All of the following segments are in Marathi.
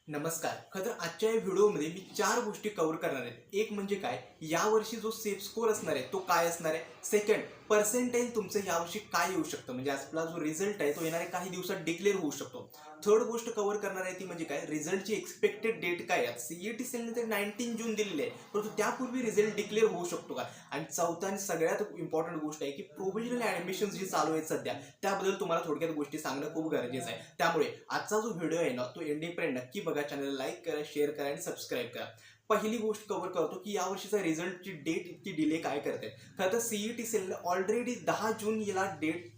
नमस्कार. खरं आजच्या या व्हिडिओमध्ये मी 4 गोष्टी कव्हर करणार आहेत. एक म्हणजे काय, यावर्षी जो सेफ स्कोर असणार आहे तो काय असणार आहे. सेकंड, पर्सेंटाईल तुमचं यावर्षी काय येऊ शकतं, म्हणजे आपला जो रिझल्ट आहे तो येणाऱ्या काही दिवसात डिक्लेअर होऊ शकतो. थर्ड गोष्ट कव्हर करणार आहे ती म्हणजे काय, रिझल्टची एक्सपेक्टेड डेट काय आहे. सीईटी सेलने ते 19 जून दिलेली आहे, परंतु त्यापूर्वी रिझल्ट डिक्लेअर होऊ शकतो का. आणि चौथा आणि सगळ्यात इम्पॉर्टंट गोष्ट आहे की प्रोव्हिजनल ॲडमिशन्स जी चालू आहेत सध्या, त्याबद्दल तुम्हाला थोडक्यात गोष्टी सांगणं खूप गरजेचं आहे. त्यामुळे आजचा जो व्हिडिओ आहे ना तो एंडिंगपर्यंत नक्की बघा. चॅनलला लाईक करा, शेअर करा आणि सबस्क्राईब करा. पहिली गोष्ट कव्हर करतो की यावर्षीचा रिझल्टची डेट इतकी डिले काय करते. खरं तर सीईटी सेलने ऑलरेडी 10 जून याला डेट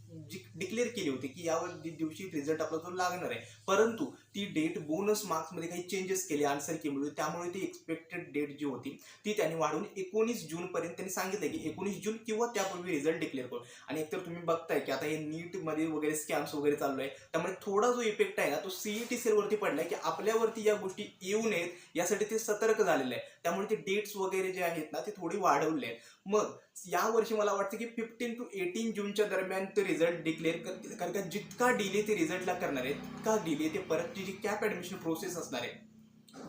डिक्लेअर केली होती की यावर दिवशी रिझल्ट आपला जो लागणार आहे, परंतु ती डेट बोनस मार्क्समध्ये काही चेंजेस केले आन्सर कीमुळे, त्यामुळे ती एक्सपेक्टेड डेट जी होती ती त्यांनी वाढवून 19 जूनपर्यंत त्यांनी सांगितलं की 19 जून किंवा त्यापूर्वी रिझल्ट डिक्लेअर करू. आणि एकतर तुम्ही बघताय की आता हे नीटमध्ये वगैरे स्कॅम्स वगैरे चालू आहे, त्यामुळे थोडा जो इफेक्ट आहे ना तो सीईटी सेलवरती पडलाय की आपल्यावरती या गोष्टी येऊ नयेत यासाठी ते सतर्क झालेले आहे. त्यामुळे ते डेट्स वगैरे जे आहेत ना ते थोडी वाढवले आहेत. मग यावर्षी मला वाटतं की 15 to 18 जूनच्या दरम्यान ते रिझल्ट डिक्लेअर करतील, कारण का जितका डिले ते रिझल्टला करणार आहे तितका डिले ते परतची जी कॅप ॲडमिशन प्रोसेस असणार आहे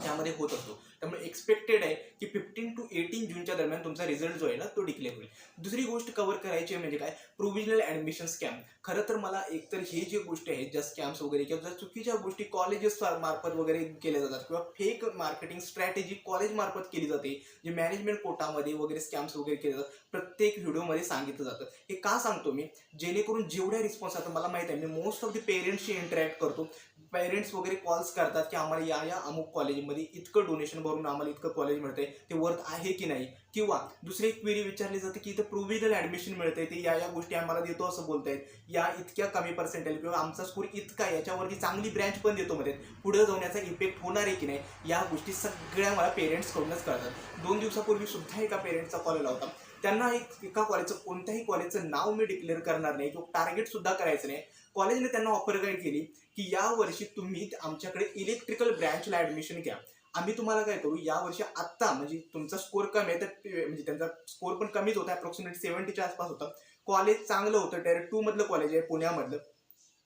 त्यामध्ये होत असतो. त्यामुळे एक्सपेक्टेड आहे की 15 to 18 जूनच्या दरम्यान तुमचा रिझल्ट जो आहे ना तो डिक्लेअर होईल. दुसरी गोष्ट कव्हर करायची आहे म्हणजे काय, प्रोव्हिजनल ॲडमिशन स्कॅम. खरं तर मला एकतर हे जे गोष्टी आहेत ज्या स्कॅम्स वगैरे किंवा ज्या चुकीच्या गोष्टी कॉलेजेस मार्फत वगैरे केल्या जातात किंवा फेक मार्केटिंग स्ट्रॅटेजी कॉलेज मार्फत केली जाते, जे मॅनेजमेंट कोटामध्ये वगैरे स्कॅम्स वगैरे केले जातात, प्रत्येक व्हिडिओमध्ये सांगितलं जातं. हे का सांगतो मी, जेणेकरून जेवढ्या रिस्पॉन्स आता मला माहिती आहे, मी मोस्ट ऑफ द पेरेंट्सशी इंटरॅक्ट करतो. पेरेंट्स वगैरे कॉल्स करतात की आम्हाला या अमुक कॉलेजमध्ये इतकं डोनेशन भरून आम्हाला इतकं कॉलेज मिळतंय, ते वर्थ आहे की नाही. किंवा दुसरी एक क्वेरी विचारली जाते की इथं प्रोव्हिजनल ॲडमिशन मिळतंय, ते या गोष्टी आम्हाला देतो असं बोलतायत, या इतक्या कमी पर्सेंटेज किंवा आमचा स्कोर इतका आहे, याच्यावरती चांगली ब्रँच पण देतो मध्ये, पुढे जाऊन याचा इफेक्ट होणार आहे की नाही. या गोष्टी सगळ्या मला पेरेंट्सकडूनच कळतात. 2 दिवसापूर्वी सुद्धा एका पेरेंट्सचा कॉल आला होता. त्यांना एका कॉलेजचं, कोणत्याही कॉलेजचं नाव मी डिक्लेअर करणार नाही किंवा टार्गेट सुद्धा करायचं नाही, कॉलेजने त्यांना ऑफर काय केली की यावर्षी तुम्ही आमच्याकडे इलेक्ट्रिकल ब्रँचला ॲडमिशन घ्या. आम्ही तुम्हाला काय करू, यावर्षी आत्ता म्हणजे तुमचा स्कोर कमी आहे तर म्हणजे त्यांचा स्कोर पण कमीच होता, अप्रॉक्सिमेट 70च्या आसपास होता. कॉलेज चांगलं होतं, टायर 2 मधलं कॉलेज आहे पुण्यामधलं.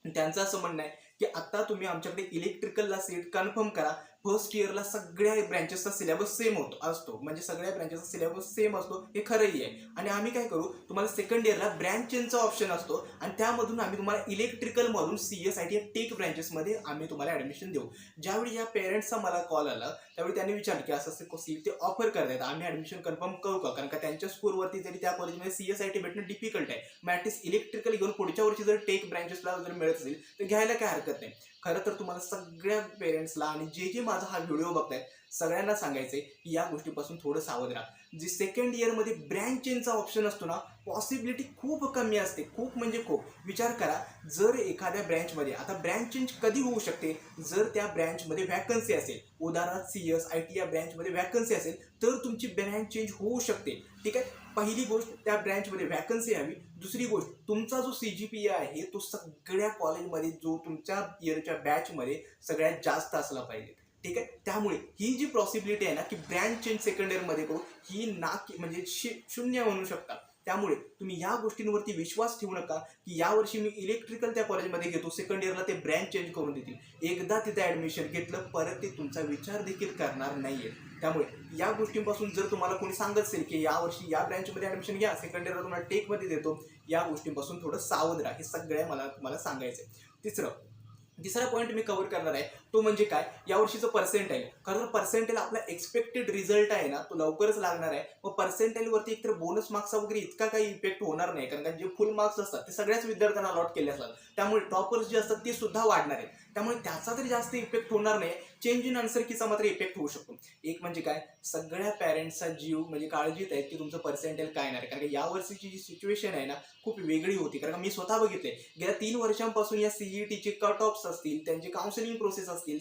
त्यांचं असं म्हणणं आहे की आता तुम्ही आमच्याकडे इलेक्ट्रिकलला सीट कन्फर्म करा. फर्स्ट इयरला सगळ्या ब्रँचेसचा सिलेबस सेम असतो, म्हणजे सगळ्या ब्रँचेसचा सिलेबस सेम असतो, हे खरंही आहे. आणि आम्ही काय करू, तुम्हाला सेकंड इयरला ब्रँच चेंजचा ऑप्शन असतो आणि त्यामधून आम्ही तुम्हाला इलेक्ट्रिकलमधून CSIT टेक ब्रँचेसमध्ये आम्ही तुम्हाला ॲडमिशन देऊ. ज्यावेळी या पेरेंट्सचा मला कॉल आला त्यावेळी त्यांनी विचारलं की असं सीट ते ऑफर करतायत, आम्ही ॲडमिशन कन्फर्म करू का, कारण का त्यांच्या स्कोरवरती जरी त्या कॉलेजमध्ये CSIT भेटणं डिफिकल्ट आहे. मग ॲटलिस्ट इलेक्ट्रिकल घेऊन पुढच्या वर्षी जर टेक ब्रँचेसला जर मिळत असेल तर घ्यायला काय हरकत नाही. खरं तर तुम्हाला सगळ्या पेरेंट्सला आणि जे माझा हा व्हिडिओ बघतायत सगळ्यांना सांगायचंय की या गोष्टीपासून थोडं सावध राहा. जी सेकंड इयरमध्ये ब्रँच चेंजचा ऑप्शन असतो ना, पॉसिबिलिटी खूप कमी असते, खूप म्हणजे खूप. विचार करा, जर एखाद्या ब्रँचमध्ये, आता ब्रँच चेंज कधी होऊ शकते, जर त्या ब्रँचमध्ये व्हॅकन्सी असेल, उदाहरणार्थ CSIT या ब्रँचमध्ये व्हॅकन्सी असेल तर तुमची ब्रँच चेंज होऊ शकते. ठीक आहे, पहिली गोष्ट त्या ब्रँचमध्ये व्हॅकन्सी हवी. दुसरी गोष्ट, तुमचा जो CGPA आहे तो सगळ्या कॉलेजमध्ये जो तुमच्या इयरच्या बॅचमध्ये सगळ्यात जास्त असला पाहिजे. ठीक आहे, त्यामुळे ही जी पॉसिबिलिटी आहे ना की ब्रँच चेंज सेकंड इयरमध्ये करू, ही म्हणजे शून्य म्हणू शकता. त्यामुळे तुम्ही या गोष्टींवरती विश्वास ठेवू नका की यावर्षी मी इलेक्ट्रिकल त्या कॉलेजमध्ये घेतो, सेकंड इयरला ते ब्रँच चेंज करून देतील. एकदा तिथे ॲडमिशन घेतलं परत ते तुमचा विचार देखील करणार नाहीये. त्यामुळे या गोष्टींपासून जर तुम्हाला कोणी सांगत असेल की यावर्षी या ब्रँचमध्ये ॲडमिशन घ्या, सेकंड इयरला तुम्हाला टेकमध्ये देतो, या गोष्टींपासून थोडं सावध राहा. हे सगळ्या मला तुम्हाला सांगायचं आहे. तिसरा पॉईंट मी कव्हर करणार आहे तो म्हणजे काय, यावर्षीचं पर्सेंटाईल. खरं पर्सेंटाईल आपला एक्सपेक्टेड रिझल्ट आहे ना तो लवकरच लागणार आहे. मग पर्सेंटाईलवरती एकतर बोनस मार्क्सचा वगैरे इतका काही इफेक्ट होणार नाही, कारण का जे फुल मार्क्स असतात ते सगळ्याच विद्यार्थ्यांना अलॉट केले असतात, त्यामुळे टॉपर्स जे असतात ते सुद्धा वाढणार आहेत. त्यामुळे त्याचा तरी जास्त इफेक्ट होणार नाही. चेंज इन आन्सर कीचा मात्र इफेक्ट होऊ शकतो. एक म्हणजे काय, सगळ्या पॅरेंट्सचा जीव म्हणजे काळजीत आहेत की तुमचं पर्सेंटाईल काय येणार आहे, कारण का यावर्षीची जी सिच्युएशन आहे ना खूप वेगळी होती. कारण मी स्वतः बघितले, गेल्या 3 वर्षांपासून या CETचे कट ऑफ्स असतील, त्यांची काउन्सिलिंग प्रोसेस असतील,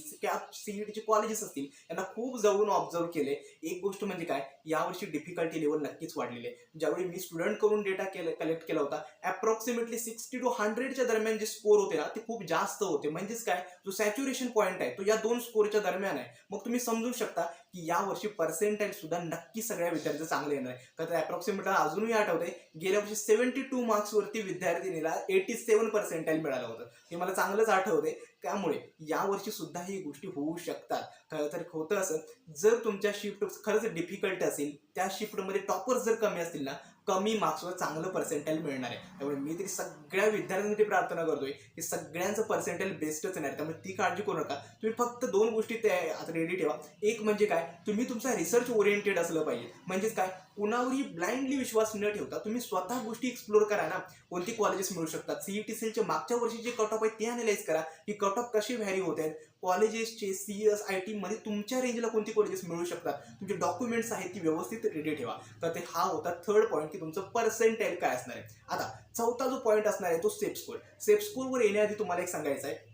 CETचे कॉलेजेस असतील, यांना खूप जवळून ऑब्झर्व केले. एक गोष्ट म्हणजे काय, यावर्षी डिफिकल्टी लेवल नक्कीच वाढलेली आहे. ज्यावेळी मी स्टुडंट करून डेटा कलेक्ट केला होता, अप्रॉक्सिमेटली 60 to 100च्या दरम्यान जे स्कोर होते ना ते खूप जास्त होते. म्हणजेच काय, जो सॅच्युरेशन पॉईंट आहे तो या दोन स्कोरच्या दरम्यान आहे. मग तुम्ही समजू शकता की यावर्षी पर्सेंटाईल सुद्धा नक्की सगळ्या विद्यार्थ्यांचं चांगलं येणार आहे. तर अप्रॉक्सिमेट अजूनही आठवतंय, गेल्या वर्षी 72 मार्क्सवरती विद्यार्थिनीला 87 पर्सेंटाईल मिळालं होतं. हे मला चांगलंच आठवतंय. त्यामुळे यावर्षी सुद्धा ही गोष्टी होऊ शकतात. खरं तर होतं असं, जर तुमच्या शिफ्ट खरंच डिफिकल्ट असेल, त्या शिफ्टमध्ये टॉपर्स जर कमी असतील ना, कमी मार्क्सवर चांगलं पर्सेंटाईल मिळणार आहे. त्यामुळे मी तरी सगळ्या विद्यार्थ्यांसाठी प्रार्थना करतोय की सगळ्यांचं पर्सेंटाईल बेस्टच येणार आहे. त्यामुळे ती काळजी करू नका. तुम्ही फक्त दोन गोष्टी आता रेडी ठेवा. एक म्हणजे काय, तुम्ही तुमचा रिसर्च ओरिएंटेड असलं पाहिजे. म्हणजेच काय, कुणावरही ब्लाइंडली विश्वास न ठेवता तुम्ही स्वतः गोष्टी एक्सप्लोर करा ना. कोणती कॉलेजेस मिळू शकतात, सीईटी सेलचे मागच्या वर्षी जे कट ऑफ आहेत ते अनालाइज करा की कट ऑफ कसे व्हॅरी होत आहेत, कॉलेजेसचे सीएस आयटी मध्ये तुमच्या रेंजला कोणती कॉलेजेस मिळू शकतात, तुमचे डॉक्युमेंट्स आहेत ती व्यवस्थित रेडी ठेवा. तर ते हा होता थर्ड पॉईंट की तुमचं पर्सेंटाईल काय असणार आहे. आता चौथा जो पॉईंट असणार आहे तो सेफ स्कोर. सेफ स्कोरवर येण्याआधी तुम्हाला एक सांगायचं आहे,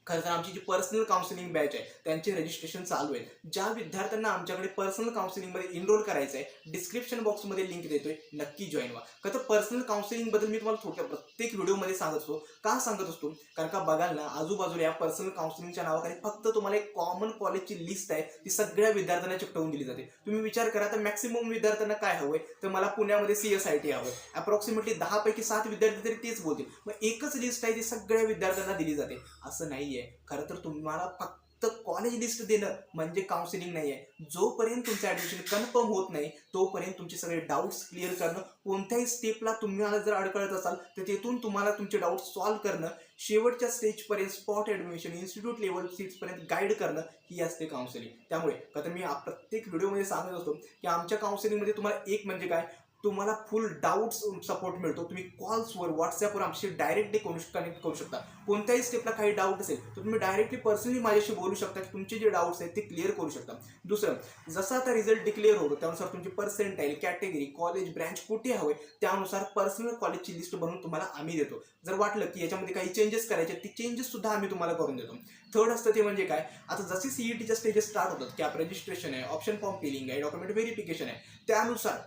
खरं तर आमची जी पर्सनल काउन्सिलिंग बॅच आहे त्यांचे रजिस्ट्रेशन चालू आहे. ज्या विद्यार्थ्यांना आमच्याकडे पर्सनल काउन्सिलिंगमध्ये इनरोल करायचं आहे, डिस्क्रिप्शन बॉक्समध्ये लिंक देतोय, नक्की जॉईन व्हा. खरं तर पर्सनल काउन्सिलिंगबद्दल मी तुम्हाला थोडक्या प्रत्येक व्हिडिओमध्ये सांगत असतो. का सांगत असतो, कारण का बघाल ना, आजूबाजूला या पर्सनल काउन्सिलिंगच्या नावाखाली फक्त तुम्हाला एक कॉमन कॉलेजची लिस्ट आहे, ती सगळ्या विद्यार्थ्यांना चिकटवून दिली जाते. तुम्ही विचार करा, तर मॅक्सिमम विद्यार्थ्यांना काय हवंय, तर मला पुण्यामध्ये सीएसआयटी हवंय. अप्रॉक्सिमेटली 10 पैकी 7 विद्यार्थी तरी तेच बोलतील. मग एकच लिस्ट आहे ती सगळ्या विद्यार्थ्यांना दिली जाते, असं नाहीये. खरं तर तुम्हाला फक्त कॉलेज लिस्ट देणं म्हणजे काउन्सिलिंग नाही आहे. जोपर्यंत तुमचं ऍडमिशन कन्फर्म होत नाही तोपर्यंत तुमचे सगळे डाऊट्स क्लिअर करणं, कोणत्याही स्टेपला तुम्हाला जर अडकळत असाल तर तिथून तुम्हाला तुमचे डाऊट्स सॉल्व्ह करणं, शेवटच्या स्टेजपर्यंत स्पॉट ऍडमिशन, इन्स्टिट्यूट लेवल सीट्सपर्यंत गाईड करणं, ही असते काउन्सिलिंग. त्यामुळे आता मी प्रत्येक व्हिडिओमध्ये सांगत असतो की आमच्या काउन्सिलिंगमध्ये तुम्हाला एक म्हणजे काय, तुम्हाला फुल डाऊट्स सपोर्ट मिळतो. तुम्ही कॉल्सवर, व्हॉट्सअपवर आमच्याशी डायरेक्टली कनेक्ट करू शकता. कोणत्याही स्टेपला काही डाऊट असेल तर तुम्ही डायरेक्टली पर्सनली माझ्याशी बोलू शकता की तुमचे जे डाऊट्स आहेत ते क्लिअर करू शकता. दुसरं, जसा आता रिझल्ट डिक्लेअर होतो त्यानुसार तुमची पर्सेंटाईल, कॅटेगरी, कॉलेज, ब्रँच कुठे हवे त्यानुसार पर्सनल कॉलेजची लिस्ट बनवून तुम्हाला आम्ही देतो. जर वाटलं की याच्यामध्ये काही चेंजेस करायचे, ती चेंजेस सुद्धा आम्ही तुम्हाला करून देतो. थर्ड असतं ते म्हणजे काय, आता जसे सीईटीच्या स्टेजेस स्टार्ट होतात, कॅप रजिस्ट्रेशन आहे, ऑप्शन फॉर्म फिलिंग आहे, डॉक्युमेंट व्हेरिफिकेशन आहे, त्यानुसार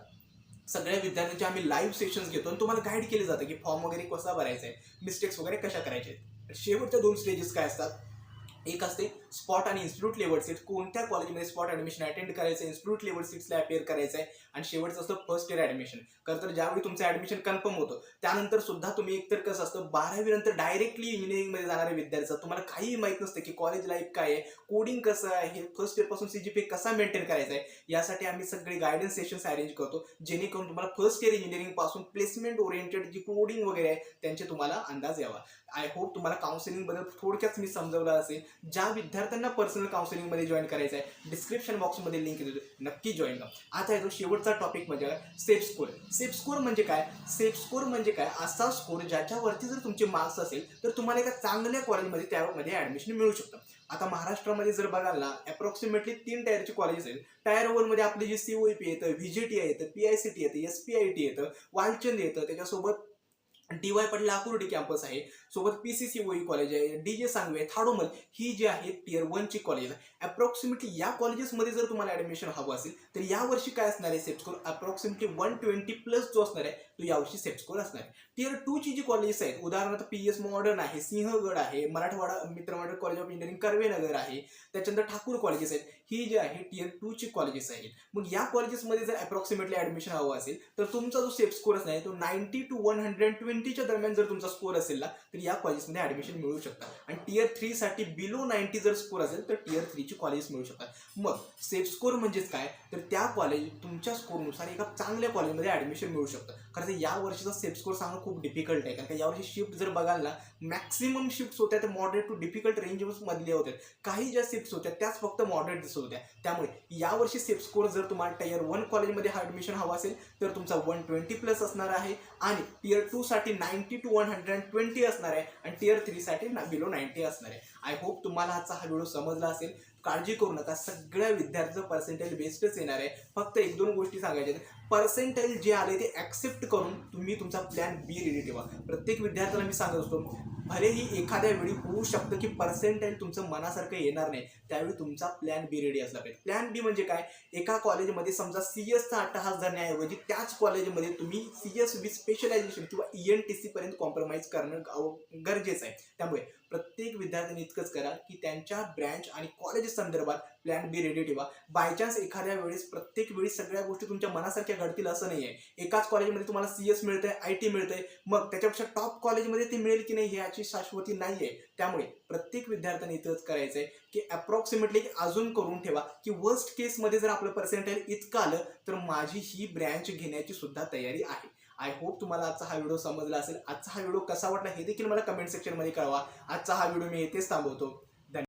सगळ्या विद्यार्थ्यांचे आम्ही लाईव्ह सेशन्स घेतो आणि तुम्हाला गाईड केले जातं की फॉर्म वगैरे कसा भरायचा आहे, मिस्टेक्स वगैरे कशा करायचे. शेवटच्या 2 स्टेजेस काय असतात, एक असते स्पॉट आणि इन्स्टिट्यूट लेवल सीट्स, कोणत्या कॉलेजमध्ये स्पॉट ॲडमिशन अटेंड करायचं, इन्स्टिट्यूट लेवल सीट्सला अपेअर करायचं आहे. आणि शेवटचं असतं फर्स्ट इयर ॲडमिशन. खरं तर ज्यावेळी तुमचं ॲडमिशन कन्फर्म होतं त्यानंतर सुद्धा तुम्ही एकतर कसं असतं, 12वी नंतर डायरेक्टली इंजिनिअरिंगमध्ये जाणारे विद्यार्थी, तुम्हाला काहीही माहीत नसतं की कॉलेज लाईफ काय आहे, कोडिंग कसं आहे, फर्स्ट इयरपासून CGPA कसा मेंटेन करायचा आहे. यासाठी आम्ही सगळे गायडन्स सेशन्स अरेंज करतो, जेणेकरून तुम्हाला फर्स्ट इयर इंजिनिअरिंग पासून प्लेसमेंट ओरिएंटेड जी कोडिंग वगैरे आहे त्यांचे तुम्हाला अंदाज यावा. आय होप तुम्हाला काउन्सिलिंगबद्दल थोडक्यात मी समजवलं असेल. ज्या विद्यार्थ्यांना पर्सनल काउन्सिलिंगमध्ये जॉईन करायचं आहे, डिस्क्रिप्शन बॉक्समध्ये लिंक देतो, नक्की जॉईन करा. आता येतो शेवटचा टॉपिक म्हणजे सेफ स्कोर. सेफ स्कोर म्हणजे काय, सेफ स्कोर म्हणजे काय, असा स्कोर ज्याच्यावरती जर तुमचे मार्क्स असेल तर तुम्हाला एका चांगल्या कॉलेजमध्ये त्यामध्ये ॲडमिशन मिळू शकतं. आता महाराष्ट्रामध्ये जर बघाल ना, अप्रॉक्सिमेटली 3 टायरची कॉलेजेस आहेत. टायर 1 मध्ये आपली जी COEP येतं, VJT येतं, PICT येतं, SPIT येतं, वालचंद येतं, त्याच्यासोबत DY पाटील लाकुर्डी कॅम्पस आहे, सोबत PCCOE कॉलेज आहे, DJ सांगवे, थाडोमल, ही जी आहे टियर 1ची कॉलेज आहे. अप्रॉक्सिमेटली या कॉलेजेसमध्ये जर तुम्हाला ॲडमिशन हवं असेल तर यावर्षी काय असणार आहे सेफ स्कोर, अप्रॉक्सिमेटली 120+ जो असणार आहे तो यावर्षी सेफ स्कोर असणार आहे. टियर 2ची जी कॉलेजेस आहेत, उदाहरणार्थ PS मॉडर्न आहे, सिंहगड आहे, मराठवाडा मित्रमंडळ कॉलेज ऑफ इंजिनिअरिंग कर्वेनगर आहे, त्याच्यानंतर ठाकूर कॉलेजेस आहेत, ही जी आहे टियर 2ची कॉलेजेस आहेत. मग या कॉलेजेसमध्ये जर अप्रॉक्सिमेटली ॲडमिशन हवं असेल तर तुमचा जो सेफ स्कोर असणार आहे तो 90 to 120च्या दरम्यान जर तुमचा स्कोर असेल ना तर या कॉलेजमध्ये ॲडमिशन मिळू शकतात. आणि टियर 3 साठी बिलो 90 जर स्कोर असेल तर टियर 3ची कॉलेज मिळू शकतात. मग सेफ स्कोर म्हणजेच काय, तर त्या कॉलेज तुमच्या स्कोरनुसार एका चांगल्या कॉलेजमध्ये ॲडमिशन मिळू शकतं. खरं तर या वर्षीचा सेफ स्कोर सांगणं खूप डिफिकल्ट आहे, कारण का यावर्षी शिफ्ट जर बघाल ना, मॅक्सिमम शिफ्ट्स होत्या त्या मॉडरेट टू डिफिकल्ट रेंजमधल्या होत्या. काही ज्या शिफ्ट्स होत्या त्याच फक्त मॉडरेट दिसत होत्या. त्यामुळे यावर्षी सेफ स्कोर जर तुम्हाला टियर 1 कॉलेजमध्ये हा ॲडमिशन हवा असेल तर तुमचा 120+ असणार आहे, आणि टियर 2 साठी 90 to 120 असणार आहे, आणि टियर 3 साठी बिलो 90 असणार आहे. आय होप तुम्हाला आजचा हा व्हिडिओ समजला असेल. काळजी करू नका, सगळ्या विद्यार्थ्यांचं पर्सेंटाईल बेस्टच येणार आहे. फक्त 1-2 गोष्टी सांगायच्या आहेत. पर्सेंटाईल जे आले ते ॲक्सेप्ट करून तुम्ही तुमचा प्लॅन बी रेडी ठेवा. प्रत्येक विद्यार्थ्याला मी सांगत असतो, भलेही एखाद्या वेळी होऊ शकतं की पर्सेंटाईल तुमचं मनासारखं येणार नाही, त्यावेळी तुमचा प्लॅन बी रेडी असला पाहिजे. प्लॅन बी म्हणजे काय, एका कॉलेजमध्ये समजा CSचा अट्टहास धरण्याऐवजी त्याच कॉलेजमध्ये तुम्ही CS विथ स्पेशलायझेशन किंवा ENTC पर्यंत कॉम्प्रोमाइज करणं गरजेचं आहे. त्यामुळे प्रत्येक विद्यार्थ्यांनी इतकंच करा की त्यांच्या ब्रँच आणि कॉलेज संदर्भात प्लॅन बी रेडी ठेवा. बाय चान्स एखाद्या वेळेस प्रत्येक वेळी सगळ्या गोष्टी तुमच्या मनासारख्या घडतील असं नाही आहे. एकाच कॉलेजमध्ये तुम्हाला CS मिळतंय, IT मिळतंय, मग त्याच्यापेक्षा टॉप कॉलेजमध्ये ते मिळेल की नाही याची शाश्वती नाही आहे. त्यामुळे प्रत्येक विद्यार्थ्यांनी इतकंच करायचंय की अप्रॉक्सिमेटली अजून करून ठेवा की वर्स्ट केसमध्ये जर आपलं पर्सेंटाईल इतकं आलं तर माझी ही ब्रँच घेण्याची सुद्धा तयारी आहे. आय होप तुम्हाला आजचा हा व्हिडिओ समजला असेल. आजचा हा व्हिडिओ कसा वाटला हे देखील मला कमेंट सेक्शनमध्ये कळवा. आजचा हा व्हिडिओ मी येथेच थांबवतो.